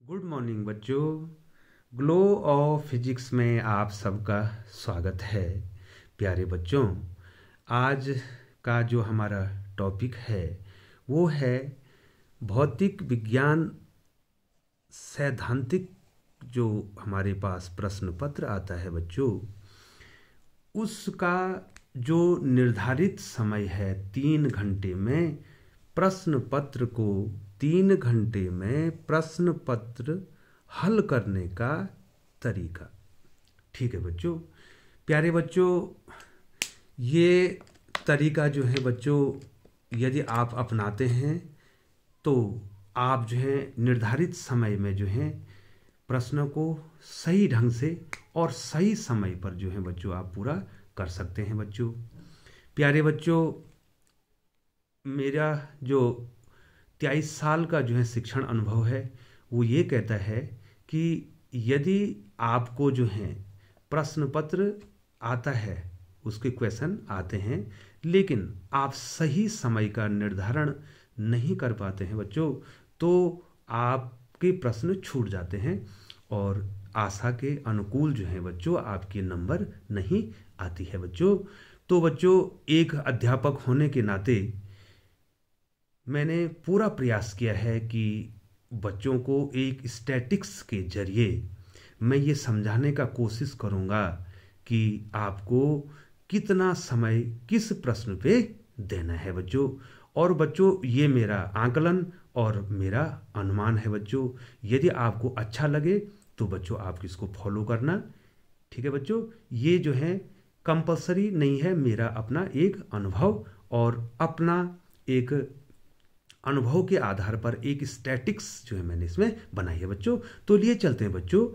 Good morning बच्चों। Glow of physics में आप सबका स्वागत है। प्यारे बच्चों, आज का जो हमारा टॉपिक है वो है भौतिक विज्ञान सैद्धांतिक। जो हमारे पास प्रश्न पत्र आता है बच्चों, उसका जो निर्धारित समय है 3 घंटे में प्रश्न पत्र को 3 घंटे में प्रश्न पत्र हल करने का तरीका। ठीक है बच्चों। प्यारे बच्चों, ये तरीका जो है बच्चों, यदि आप अपनाते हैं तो आप जो है निर्धारित समय में जो है प्रश्नों को सही ढंग से और सही समय पर जो है बच्चों आप पूरा कर सकते हैं बच्चों। प्यारे बच्चों, मेरा जो 23 साल का जो है शिक्षण अनुभव है वो ये कहता है कि यदि आपको जो है प्रश्न पत्र आता है, उसके क्वेश्चन आते हैं, लेकिन आप सही समय का निर्धारण नहीं कर पाते हैं बच्चों, तो आपके प्रश्न छूट जाते हैं और आशा के अनुकूल जो है बच्चों आपके नंबर नहीं आती है बच्चों। तो बच्चों, एक अध्यापक होने के नाते मैंने पूरा प्रयास किया है कि बच्चों को एक स्टैटिक्स के जरिए मैं ये समझाने का कोशिश करूँगा कि आपको कितना समय किस प्रश्न पे देना है बच्चों। और बच्चों, ये मेरा आकलन और मेरा अनुमान है बच्चों। यदि आपको अच्छा लगे तो बच्चों आप इसको फॉलो करना। ठीक है बच्चों, ये जो है कंपलसरी नहीं है, मेरा अपना एक अनुभव और अपना एक अनुभव के आधार पर एक स्टैटिक्स जो है मैंने इसमें बनाई है बच्चों। तो लिए चलते हैं बच्चों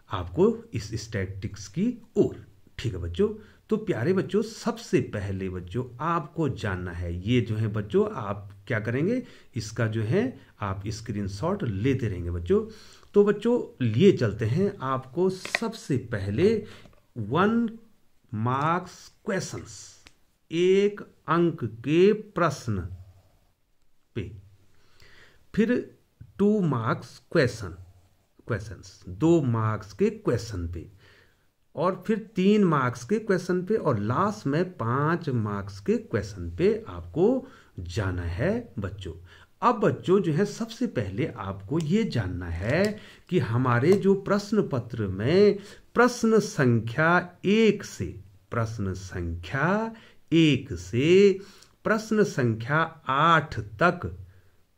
आपको इस स्टैटिक्स की ओर। ठीक है बच्चों। तो प्यारे बच्चों, सबसे पहले बच्चों आपको जानना है, ये जो है बच्चों आप क्या करेंगे, इसका जो है आप स्क्रीनशॉट लेते रहेंगे बच्चों। तो बच्चों लिए चलते हैं आपको सबसे पहले 1 मार्क्स क्वेश्चंस, 1 अंक के प्रश्न पे, फिर 2 मार्क्स क्वेश्चंस 2 मार्क्स के क्वेश्चन पे, और फिर 3 मार्क्स के क्वेश्चन पे, और लास्ट में 5 मार्क्स के क्वेश्चन पे आपको जाना है बच्चों। अब बच्चों जो है सबसे पहले आपको ये जानना है कि हमारे जो प्रश्न पत्र में प्रश्न संख्या 1 से प्रश्न संख्या 8 तक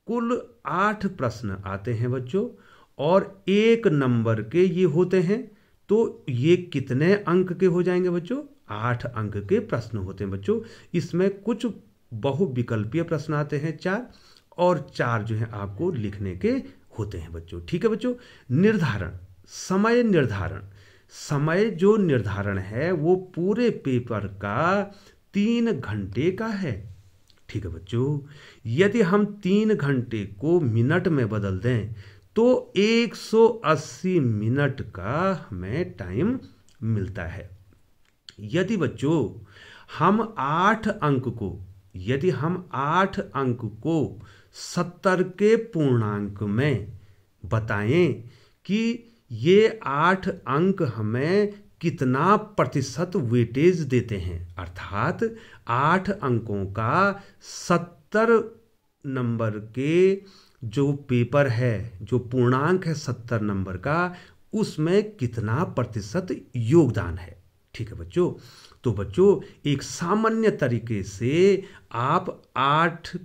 कुल 8 प्रश्न आते हैं बच्चों, और 1 नंबर के ये होते हैं। तो ये कितने अंक के हो जाएंगे बच्चों? 8 अंक के प्रश्न होते हैं बच्चों। इसमें कुछ बहुविकल्पीय प्रश्न आते हैं 4, और 4 जो है आपको लिखने के होते हैं बच्चों। ठीक है बच्चों। समय जो निर्धारण है वो पूरे पेपर का 3 घंटे का है। ठीक है बच्चों। यदि हम 3 घंटे को मिनट में बदल दें तो 180 मिनट का हमें टाइम मिलता है। यदि बच्चों हम 8 अंक को 70 के पूर्णांक में बताएं कि ये 8 अंक हमें कितना प्रतिशत वेटेज देते हैं, अर्थात 8 अंकों का 70 नंबर के जो पेपर है, जो पूर्णांक है 70 नंबर का, उसमें कितना प्रतिशत योगदान है। ठीक है बच्चों। तो बच्चों एक सामान्य तरीके से आप 8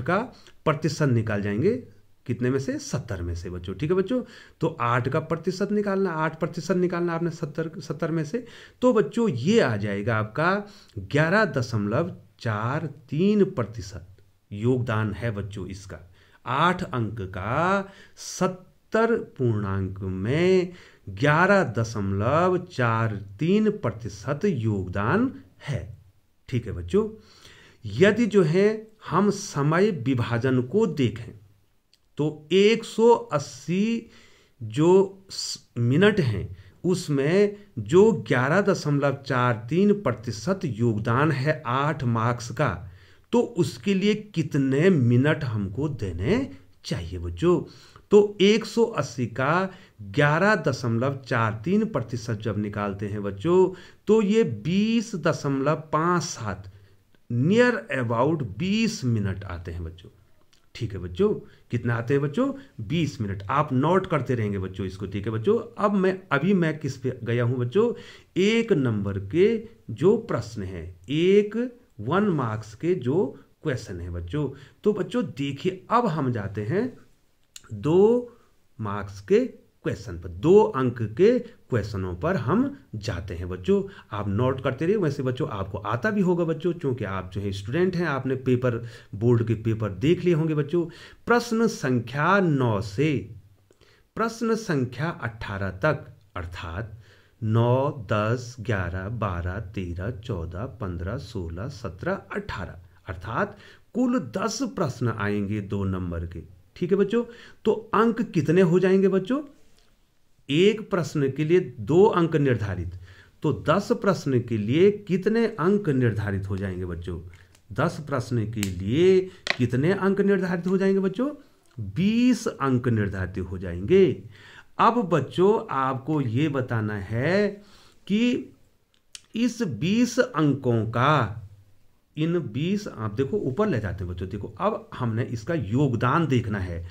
का प्रतिशत निकाल जाएंगे। कितने में से? 70 में से बच्चों। ठीक है बच्चों। तो 8 का प्रतिशत निकालना, 8% निकालना आपने 70 में से, तो बच्चों ये आ जाएगा आपका 11.43% योगदान है बच्चों इसका। 8 अंक का 70 पूर्णांक में 11.43% योगदान है। ठीक है बच्चों। यदि जो है हम समय विभाजन को देखें तो 180 जो मिनट हैं उसमें जो 11.43% योगदान है 8 मार्क्स का, तो उसके लिए कितने मिनट हमको देने चाहिए बच्चों। तो 180 का 11.43% जब निकालते हैं बच्चों तो ये 20.57 नियर अबाउट 20 मिनट आते हैं बच्चों। ठीक है बच्चों, कितना आते हैं बच्चों? 20 मिनट। आप नोट करते रहेंगे बच्चों इसको। ठीक है बच्चों, अब मैं किस पे गया हूं बच्चों? 1 नंबर के जो प्रश्न है, 1 मार्क्स के जो क्वेश्चन है बच्चों। तो बच्चों देखिए, अब हम जाते हैं 2 मार्क्स के क्वेश्चन पर, 2 अंक के क्वेश्चनों पर हम जाते हैं बच्चों। आप नोट करते रहिए। वैसे बच्चों आपको आता भी होगा बच्चों, क्योंकि आप जो है स्टूडेंट हैं, आपने बोर्ड के पेपर देख लिए होंगे बच्चों। प्रश्न संख्या 9 से प्रश्न संख्या 18 तक, अर्थात 9, 10, 11, 12, 13, 14, 15, 16, 17, 18, अर्थात कुल 10 प्रश्न आएंगे 2 नंबर के। ठीक है बच्चों, तो अंक कितने हो जाएंगे बच्चों? एक प्रश्न के लिए 2 अंक निर्धारित, तो 10 प्रश्न के लिए कितने अंक निर्धारित हो जाएंगे बच्चों? 10 प्रश्न के लिए कितने अंक निर्धारित हो जाएंगे बच्चों? 20 अंक निर्धारित हो जाएंगे। अब बच्चों आपको यह बताना है कि इस 20 अंकों का, इन 20, आप देखो ऊपर ले जाते हैं बच्चों। देखो अब हमने इसका योगदान देखना है।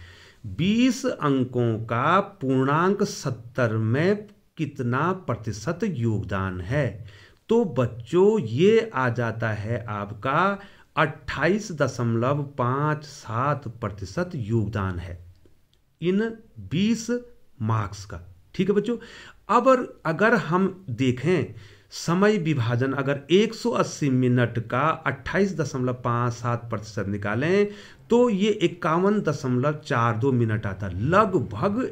20 अंकों का पूर्णांक 70 में कितना प्रतिशत योगदान है? तो बच्चों ये आ जाता है आपका 28.57% योगदान है इन 20 मार्क्स का। ठीक है बच्चों, अब अगर हम देखें समय विभाजन, अगर 180 मिनट का 28.57% निकालें तो ये 51.42 मिनट आता है, लगभग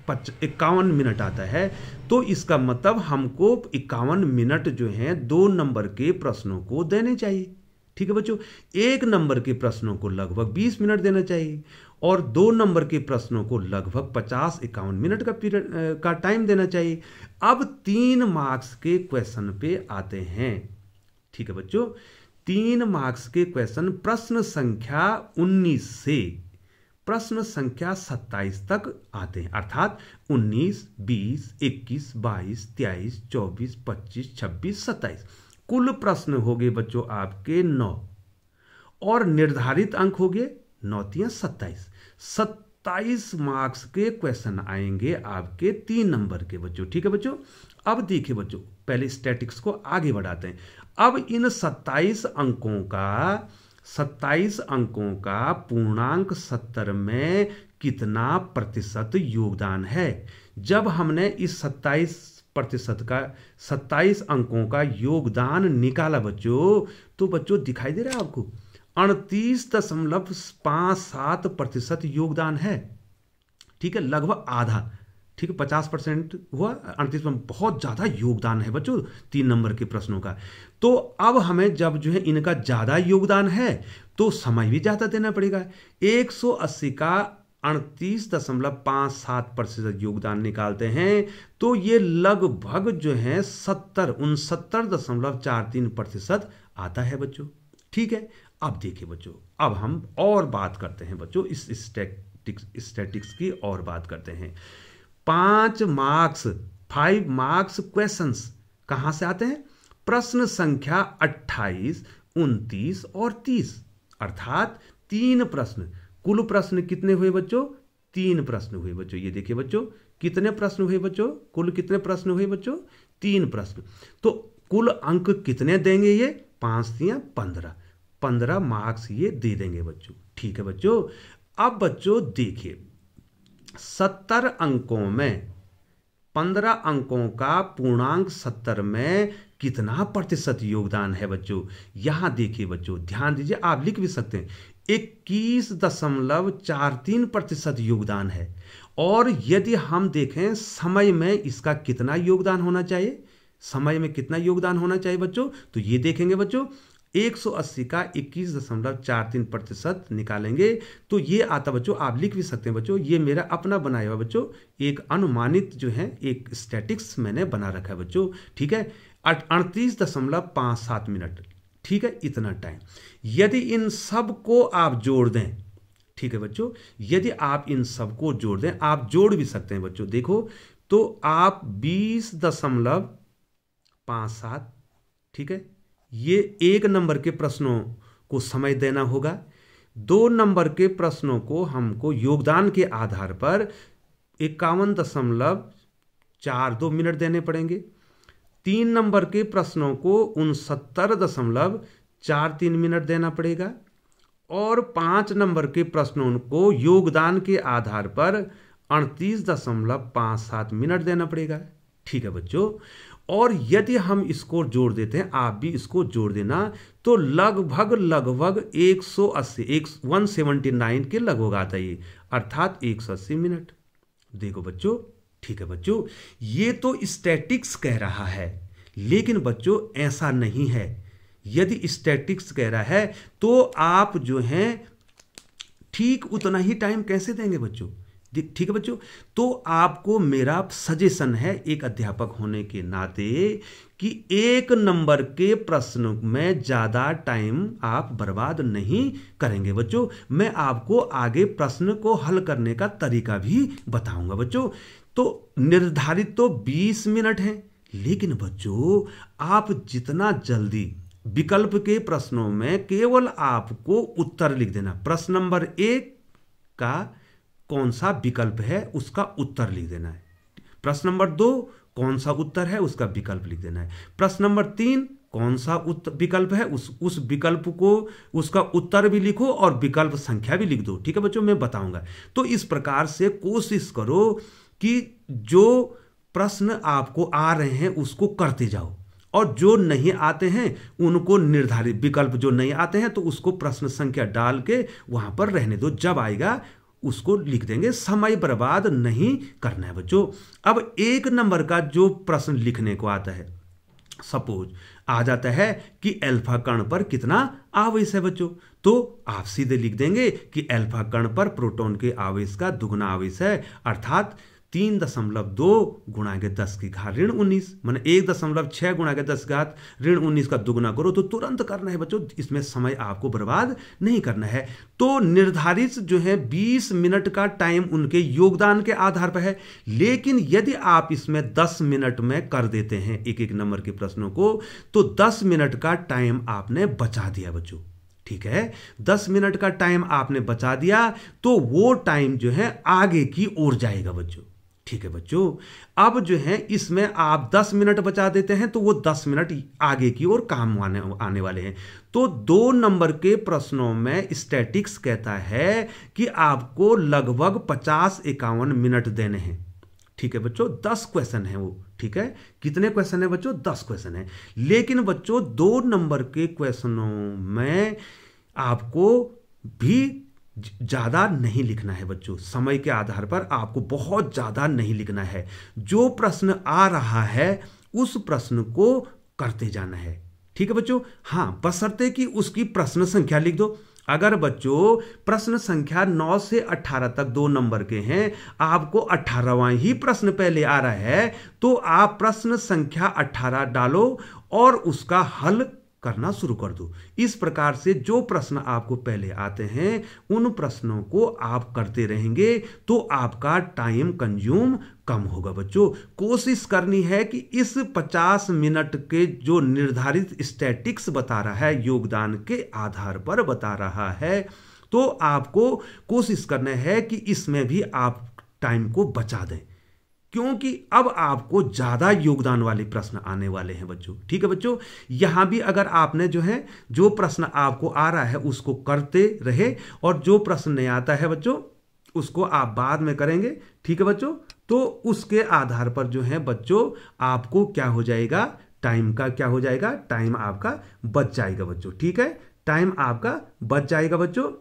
51 मिनट आता है। तो इसका मतलब हमको 51 मिनट जो हैं 2 नंबर के प्रश्नों को देने चाहिए। ठीक है बच्चों, 1 नंबर के प्रश्नों को लगभग 20 मिनट देना चाहिए और 2 नंबर के प्रश्नों को लगभग 50-51 मिनट का पीरियड का टाइम देना चाहिए। अब 3 मार्क्स के क्वेश्चन पे आते हैं। ठीक है बच्चों, 3 मार्क्स के क्वेश्चन प्रश्न संख्या 19 से प्रश्न संख्या 27 तक आते हैं, अर्थात 19, 20, 21, 22, 23, 24, 25, 26, 27 कुल प्रश्न हो गए बच्चों आपके 9 और निर्धारित अंक हो गए 9 × 27। 27 मार्क्स के क्वेश्चन आएंगे आपके 3 नंबर के बच्चों। ठीक है बच्चों, अब देखिए बच्चों, पहले स्टैटिक्स को आगे बढ़ाते हैं। अब इन 27 अंकों का पूर्णांक 70 में कितना प्रतिशत योगदान है? जब हमने इस 27 अंकों का योगदान निकाला बच्चों, तो बच्चों दिखाई दे रहा है आपको 38.57% योगदान है। ठीक है, लगभग आधा। ठीक है, 50% हुआ, 38 में बहुत ज्यादा योगदान है बच्चों 3 नंबर के प्रश्नों का। तो अब हमें जब जो है इनका ज्यादा योगदान है तो समय भी ज्यादा देना पड़ेगा। 180 का 38.57% योगदान निकालते हैं तो ये लगभग जो है 69.43% आता है बच्चों। ठीक है, अब देखिए बच्चों, अब हम और बात करते हैं बच्चों इस स्टैटिक्स की और बात करते हैं। 5 मार्क्स क्वेश्चंस कहां से आते हैं? प्रश्न संख्या 28, 29 और 30, अर्थात 3 प्रश्न। कुल प्रश्न कितने हुए बच्चों? 3 प्रश्न हुए बच्चों। ये देखिए बच्चों, कितने प्रश्न हुए बच्चों? कुल कितने प्रश्न हुए बच्चों? 3 प्रश्न। तो कुल अंक कितने देंगे ये? 5 या 15 मार्क्स ये दे देंगे बच्चों। ठीक है बच्चों, अब बच्चों देखिए 70 अंकों में 15 अंकों का पूर्णांक 70 में कितना प्रतिशत योगदान है बच्चों? यहां देखिए बच्चों, ध्यान दीजिए, आप लिख भी सकते हैं 21.43% योगदान है। और यदि हम देखें समय में इसका कितना योगदान होना चाहिए, समय में कितना योगदान होना चाहिए बच्चों, तो ये देखेंगे बच्चों 180 का 21.43% निकालेंगे तो ये आता बच्चों, आप लिख भी सकते हैं बच्चों, ये मेरा अपना बनाया हुआ बच्चों एक अनुमानित जो है एक स्टैटिक्स मैंने बना रखा है बच्चों। ठीक है, 38.57 मिनट। ठीक है, इतना टाइम। यदि इन सब को आप जोड़ दें, ठीक है बच्चों, यदि आप इन सब को जोड़ दें, आप जोड़ भी सकते हैं बच्चों, देखो तो आप 20.57, ठीक है, ये 1 नंबर के प्रश्नों को समय देना होगा। 2 नंबर के प्रश्नों को हमको योगदान के आधार पर 51.42 मिनट देने पड़ेंगे। 3 नंबर के प्रश्नों को 69.43 मिनट देना पड़ेगा और 5 नंबर के प्रश्नों को योगदान के आधार पर 38.57 मिनट देना पड़ेगा। ठीक है बच्चों, और यदि हम इसको जोड़ देते हैं, आप भी इसको जोड़ देना, तो लगभग 179 के लगभग आता है, अर्थात 180 मिनट। देखो बच्चों, ठीक है बच्चों, ये तो स्टैटिक्स कह रहा है, लेकिन बच्चों ऐसा नहीं है। यदि स्टैटिक्स कह रहा है तो आप जो हैं ठीक उतना ही टाइम कैसे देंगे बच्चों? ठीक है बच्चों, तो आपको मेरा सजेशन है एक अध्यापक होने के नाते कि 1 नंबर के प्रश्न में ज़्यादा टाइम आप बर्बाद नहीं करेंगे बच्चों। मैं आपको आगे प्रश्न को हल करने का तरीका भी बताऊंगा बच्चों। तो निर्धारित तो 20 मिनट है, लेकिन बच्चों आप जितना जल्दी विकल्प के प्रश्नों में केवल आपको उत्तर लिख देना। प्रश्न नंबर 1 का कौन सा विकल्प है उसका उत्तर लिख देना है। प्रश्न नंबर 2 कौन सा उत्तर है उसका विकल्प लिख देना है। प्रश्न नंबर 3 कौन सा विकल्प है उस विकल्प को उसका उत्तर भी लिखो और विकल्प संख्या भी लिख दो। ठीक है बच्चों, मैं बताऊंगा। तो इस प्रकार से कोशिश करो कि जो प्रश्न आपको आ रहे हैं उसको करते जाओ, और जो नहीं आते हैं उनको निर्धारित विकल्प जो नहीं आते हैं तो उसको प्रश्न संख्या डाल के वहां पर रहने दो, जब आएगा उसको लिख देंगे। समय बर्बाद नहीं करना है बच्चों। अब 1 नंबर का जो प्रश्न लिखने को आता है, सपोज आ जाता है कि अल्फा कण पर कितना आवेश है बच्चों, तो आप सीधे लिख देंगे कि अल्फा कण पर प्रोटॉन के आवेश का दुगना आवेश है, अर्थात 3.2 गुणा के 10 की घात ऋण 19, माने 1.6 गुणा के 10 घात ऋण 19 का दुगना करो तो तुरंत करना है बच्चों। इसमें समय आपको बर्बाद नहीं करना है। तो निर्धारित जो है 20 मिनट का टाइम उनके योगदान के आधार पर है, लेकिन यदि आप इसमें 10 मिनट में कर देते हैं एक एक नंबर के प्रश्नों को, तो 10 मिनट का टाइम आपने बचा दिया बच्चों। ठीक है, 10 मिनट का टाइम आपने बचा दिया, तो वो टाइम जो है आगे की ओर जाएगा बच्चों। ठीक है बच्चों, अब जो है इसमें आप 10 मिनट बचा देते हैं तो वो 10 मिनट आगे की ओर काम आने वाले हैं। तो 2 नंबर के प्रश्नों में स्टैटिक्स कहता है कि आपको लगभग 50-51 मिनट देने हैं। ठीक है बच्चों, 10 क्वेश्चन है वो। ठीक है, कितने क्वेश्चन है बच्चों? 10 क्वेश्चन है। लेकिन बच्चों 2 नंबर के क्वेश्चनों में आपको भी ज्यादा नहीं लिखना है बच्चों। समय के आधार पर आपको बहुत ज्यादा नहीं लिखना है। जो प्रश्न आ रहा है उस प्रश्न को करते जाना है। ठीक है बच्चों, हाँ, बशर्ते कि उसकी प्रश्न संख्या लिख दो। अगर बच्चों प्रश्न संख्या 9 से 18 तक 2 नंबर के हैं, आपको 18वां ही प्रश्न पहले आ रहा है, तो आप प्रश्न संख्या 18 डालो और उसका हल करना शुरू कर दो। इस प्रकार से जो प्रश्न आपको पहले आते हैं उन प्रश्नों को आप करते रहेंगे तो आपका टाइम कंज्यूम कम होगा बच्चों। कोशिश करनी है कि इस 50 मिनट के जो निर्धारित स्टैटिक्स बता रहा है, योगदान के आधार पर बता रहा है, तो आपको कोशिश करना है कि इसमें भी आप टाइम को बचा दें, क्योंकि अब आपको ज्यादा योगदान वाले प्रश्न आने वाले हैं बच्चों। ठीक है बच्चों, यहां भी अगर आपने जो है जो प्रश्न आपको आ रहा है उसको करते रहे, और जो प्रश्न नहीं आता है बच्चों उसको आप बाद में करेंगे। ठीक है बच्चों, तो उसके आधार पर जो है बच्चों आपको क्या हो जाएगा, टाइम का क्या हो जाएगा, टाइम आपका बच जाएगा बच्चों। ठीक है, टाइम आपका बच जाएगा बच्चों,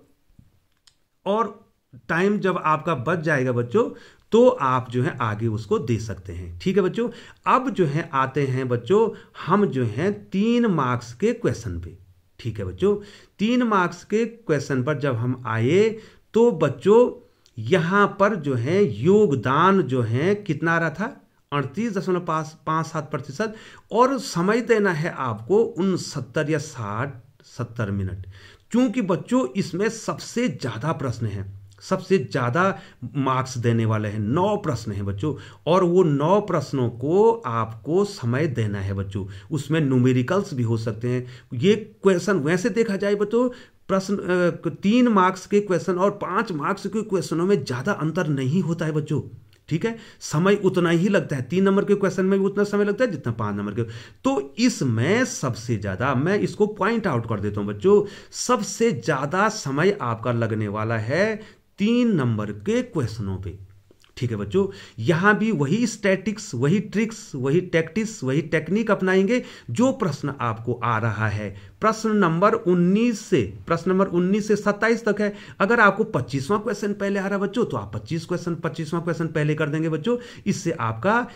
और टाइम जब आपका बच जाएगा बच्चों तो आप जो है आगे उसको दे सकते हैं। ठीक है बच्चों, अब जो है आते हैं बच्चों हम जो है 3 मार्क्स के क्वेश्चन पे। ठीक है बच्चों, 3 मार्क्स के क्वेश्चन पर जब हम आए तो बच्चों यहां पर जो है योगदान जो है कितना आ रहा था, 38.57%। और समय देना है आपको 69 या 70 मिनट। क्योंकि बच्चों इसमें सबसे ज़्यादा प्रश्न हैं, सबसे ज़्यादा मार्क्स देने वाले हैं, 9 प्रश्न हैं बच्चों। और वो 9 प्रश्नों को आपको समय देना है बच्चों। उसमें न्यूमेरिकल्स भी हो सकते हैं। ये क्वेश्चन वैसे देखा जाए बच्चों, प्रश्न 3 मार्क्स के क्वेश्चन और 5 मार्क्स के क्वेश्चनों में ज़्यादा अंतर नहीं होता है बच्चों। ठीक है, समय उतना ही लगता है, 3 नंबर के क्वेश्चन में भी उतना समय लगता है जितना 5 नंबर के। तो इसमें सबसे ज्यादा, मैं इसको पॉइंट आउट कर देता हूं बच्चों, सबसे ज्यादा समय आपका लगने वाला है 3 नंबर के क्वेश्चनों पे। ठीक है बच्चों, यहां भी वही स्टैटिक्स, वही ट्रिक्स, वही टैक्टिक्स, वही टेक्निक अपनाएंगे। जो प्रश्न आपको आ रहा है प्रश्न नंबर 19 से 27 तक है। अगर आपको 25वां क्वेश्चन पहले आ रहा है बच्चों, तो आप 25वां क्वेश्चन पहले कर देंगे बच्चों। इससे आपका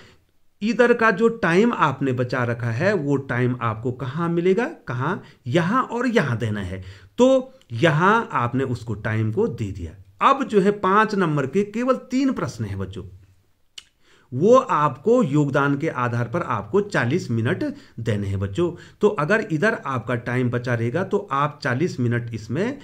इधर का जो टाइम आपने बचा रखा है वो टाइम आपको कहां मिलेगा, कहां, यहां और यहां देना है। तो यहां आपने उसको टाइम को दे दिया। अब जो है 5 नंबर के केवल 3 प्रश्न हैं बच्चों, वो आपको योगदान के आधार पर आपको 40 मिनट देने हैं बच्चों। तो अगर इधर आपका टाइम बचा रहेगा तो आप 40 मिनट इसमें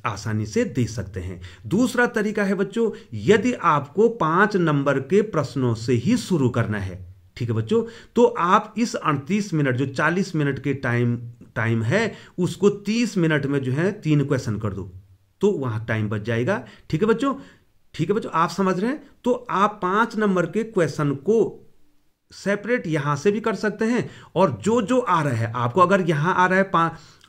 आसानी से दे सकते हैं। दूसरा तरीका है बच्चों, यदि आपको 5 नंबर के प्रश्नों से ही शुरू करना है, ठीक है बच्चों, तो आप इस 38 मिनट जो 40 मिनट के टाइम है उसको 30 मिनट में जो है 3 क्वेश्चन कर दो, तो वहां टाइम बच जाएगा। ठीक है बच्चों, ठीक है बच्चों, आप समझ रहे हैं। तो आप 5 नंबर के क्वेश्चन को सेपरेट यहां से भी कर सकते हैं, और जो जो आ रहा है आपको, अगर यहां आ रहा है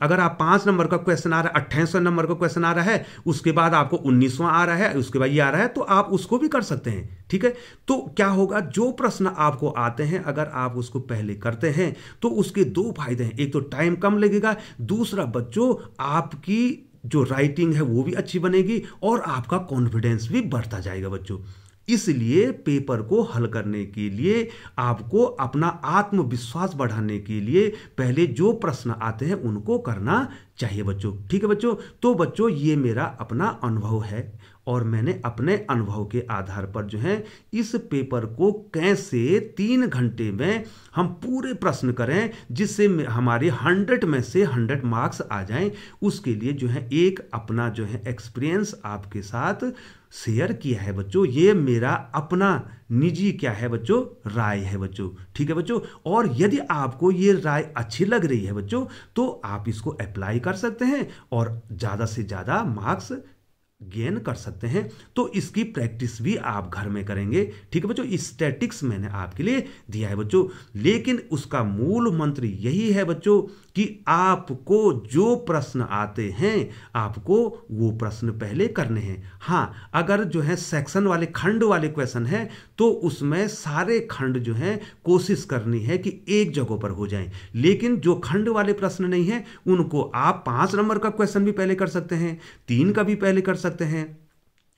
अगर आप 5 नंबर का क्वेश्चन आ रहा है, 28वां नंबर का क्वेश्चन आ रहा है, उसके बाद आपको 19वां आ रहा है, उसके बाद ये आ रहा है, तो आप उसको भी कर सकते हैं। ठीक है, तो क्या होगा, जो प्रश्न आपको आते हैं अगर आप उसको पहले करते हैं तो उसके 2 फायदे हैं। एक तो टाइम कम लगेगा, दूसरा बच्चों आपकी जो राइटिंग है वो भी अच्छी बनेगी और आपका कॉन्फिडेंस भी बढ़ता जाएगा बच्चों। इसलिए पेपर को हल करने के लिए, आपको अपना आत्मविश्वास बढ़ाने के लिए पहले जो प्रश्न आते हैं उनको करना चाहिए बच्चों। ठीक है बच्चों, तो बच्चों ये मेरा अपना अनुभव है और मैंने अपने अनुभव के आधार पर जो है इस पेपर को कैसे 3 घंटे में हम पूरे प्रश्न करें जिससे हमारे 100 में से 100 मार्क्स आ जाएं, उसके लिए जो है एक अपना जो है एक्सपीरियंस आपके साथ शेयर किया है बच्चों। ये मेरा अपना निजी क्या है बच्चों, राय है बच्चों। ठीक है बच्चों, और यदि आपको ये राय अच्छी लग रही है बच्चों तो आप इसको अप्लाई कर सकते हैं और ज़्यादा से ज़्यादा मार्क्स गेन कर सकते हैं। तो इसकी प्रैक्टिस भी आप घर में करेंगे। ठीक है बच्चों, स्टैटिक्स मैंने आपके लिए दिया है बच्चों, लेकिन उसका मूल मंत्र यही है बच्चों कि आपको जो प्रश्न आते हैं आपको वो प्रश्न पहले करने हैं। हाँ, अगर जो है सेक्शन वाले, खंड वाले क्वेश्चन है तो उसमें सारे खंड जो है कोशिश करनी है कि एक जगह पर हो जाएं। लेकिन जो खंड वाले प्रश्न नहीं है उनको आप 5 नंबर का क्वेश्चन भी पहले कर सकते हैं, 3 का भी पहले कर सकते हैं,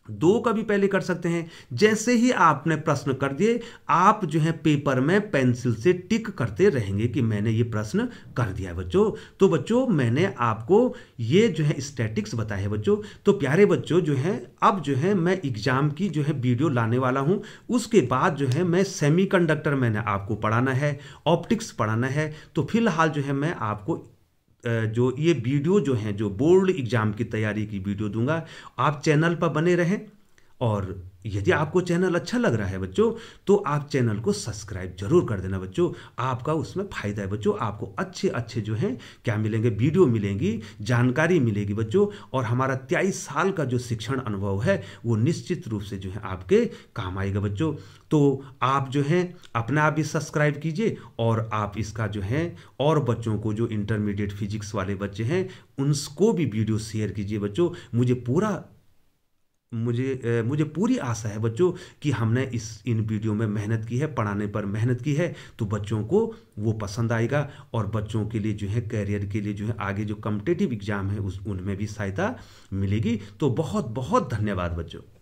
2 का भी पहले कर सकते हैं। जैसे ही आपने प्रश्न कर दिए, आप जो है पेपर में पेंसिल से टिक करते रहेंगे कि मैंने ये प्रश्न कर दिया बच्चों। तो बच्चों मैंने आपको ये जो है स्टैटिक्स बताया है बच्चों। तो प्यारे बच्चों जो है अब जो है मैं एग्जाम की जो है वीडियो लाने वाला हूं। उसके बाद जो है मैं सेमीकंडक्टर मैंने आपको पढ़ाना है, ऑप्टिक्स पढ़ाना है। तो फिलहाल जो है मैं आपको जो ये वीडियो जो है, जो बोर्ड एग्जाम की तैयारी की वीडियो दूंगा। आप चैनल पर बने रहें, और यदि आपको चैनल अच्छा लग रहा है बच्चों तो आप चैनल को सब्सक्राइब जरूर कर देना बच्चों। आपका उसमें फायदा है बच्चों, आपको अच्छे अच्छे जो हैं क्या मिलेंगे, वीडियो मिलेंगी, जानकारी मिलेगी बच्चों। और हमारा 23 साल का जो शिक्षण अनुभव है वो निश्चित रूप से जो है आपके काम आएगा बच्चों। तो आप जो है अपना आप भी सब्सक्राइब कीजिए, और आप इसका जो है और बच्चों को, जो इंटरमीडिएट फिजिक्स वाले बच्चे हैं उनको भी वीडियो शेयर कीजिए बच्चों। मुझे पूरी आशा है बच्चों कि हमने इन वीडियो में मेहनत की है, पढ़ाने पर मेहनत की है, तो बच्चों को वो पसंद आएगा और बच्चों के लिए जो है कैरियर के लिए जो है आगे जो कॉम्पिटिटिव एग्जाम है उनमें भी सहायता मिलेगी। तो बहुत बहुत धन्यवाद बच्चों।